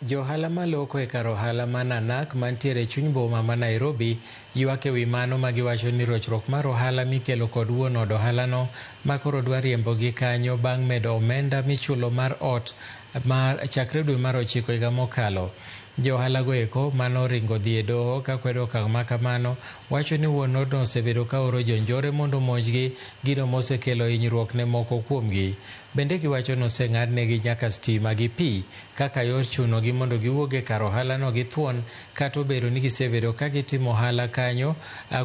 Jo-ohala maloko e kar ohala ma Nanak mantiere chuny boma ma Nairobi ywak e wi mano ma giwacho ni rochruok mar ohala mikelo kod wuon od ohalano ma koro dwa riembogi kanyo bang' medo omenda michulo mar ot mar chakre dwe mar 9 higa mokalo. Jo-ohala go eko mano ringo dhi e doho ka kwedo okang' ma kamano wacho ni wuon odno osebedo ka oro jonjore mondo omonjgi, gino mosekelo hinyruok ne moko kuomgi. Bende giwacho ni oseng'adnegi nyaka stima gi pi kaka yor chunogi mondo giwuog e kar ohalano gi thuon, kata obedo ni gisebedo ka gitimo ohala kanyo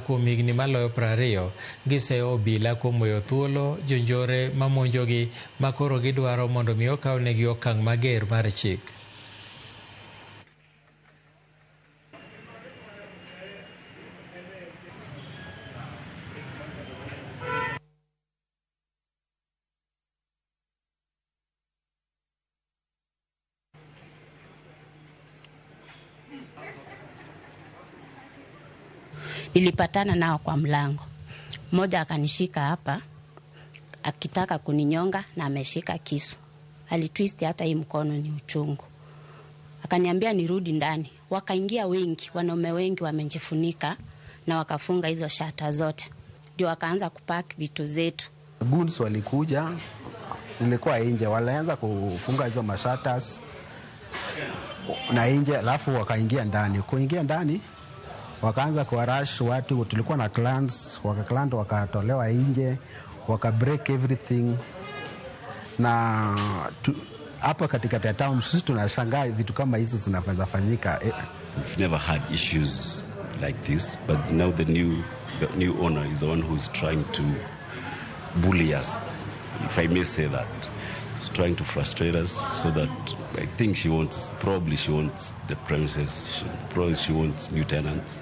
kuom higni maloyo 20. Giseyo obila kuom weyo thuolo jonjore mamonjogi ma koro gidwaro mondo mi okawnegi okang' mager mar chik. Nilipatana nao kwa mlango. Mmoja akanishika hapa akitaka kuninyonga na ameshika kisu. Alitwist hata hii mkono ni uchungu. Akaniambia nirudi ndani. Wakaingia wengi, wanaume wengi wamejifunika na wakafunga hizo shata zote. Ndio wakaanza kupack vitu zetu. Goons walikuja, nilikuwa nje, walianza kufunga hizo mashatas na nje, alafu wakaingia ndani. Kuingia ndani wakaanza kuwarash watu, tulikuwa na clans, wakatolewa nje, break everything. Na hapa katikati ya town sisi tunashangaa vitu kama hizo zinafanyika. We've never had issues like this, but now the new owner is the one who's trying to bully us, if I may say that. He's trying to frustrate us so that I think she wants the premises, probably she wants new tenants.